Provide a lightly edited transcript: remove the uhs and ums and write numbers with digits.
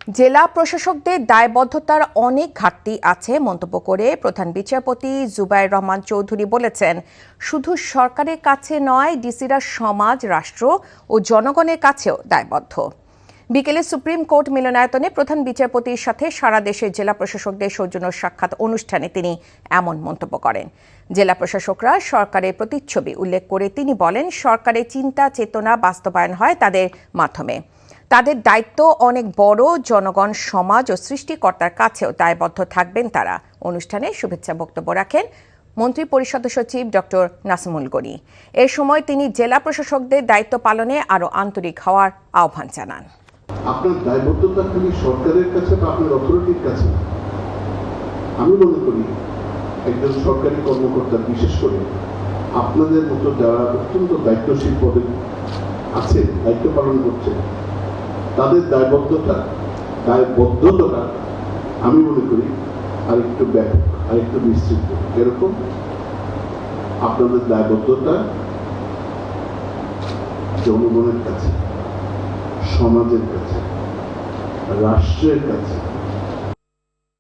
জেলা প্রশাসকদের দায়বদ্ধতার অনেক ঘাটতি আছে মন্তব্য করে প্রধান বিচারপতি জুবায়ের রহমান চৌধুরী বলেছেন, শুধু সরকারের কাছে নয়, ডিসিরা সমাজ, রাষ্ট্র ও জনগণের কাছেও দায়বদ্ধ। বিকেলে সুপ্রিম কোর্ট মিলনায়তনে প্রধান বিচারপতির সাথে সারা দেশের জেলা প্রশাসকদের সৌজন্য সাক্ষাৎ অনুষ্ঠানে তিনি এমন মন্তব্য করেন। জেলা প্রশাসকরা সরকারের প্রতিচ্ছবি উল্লেখ করে তিনি বলেন, সরকারের চিন্তা চেতনা বাস্তবায়ন হয় তাদের মাধ্যমে। তাদের দায়িত্ব অনেক বড়, জনগণ, সমাজ ও সৃষ্টিকর্তার কাছেও দায়বদ্ধ থাকবেন তারা। অনুষ্ঠানে শুভেচ্ছা বক্তব্য রাখেন মন্ত্রী পরিষদ সচিব ডক্টর নাসিমুল গনি। এ সময় তিনি জেলা প্রশাসকদের দায়িত্ব পালনে আরও আন্তরিক হওয়ার আহ্বান জানান। আপনার দায়বদ্ধতা খালি সরকারের কাছে বা আপনার অথরিটির কাছে। আমি মনে করি একজন সরকারি কর্মকর্তা, বিশেষ করে আপনাদের মতো যারা অত্যন্ত দায়িত্বশীল পদে আছে, দায়িত্ব পালন করছে, তাদের দায়বদ্ধতা আমি মনে করি আরেকটু ব্যাপক, আরেকটু বিস্তৃত। এরকম আপনাদের দায়বদ্ধতা জনগণের কাছে, সমাজের কাছে, রাষ্ট্রের কাছে,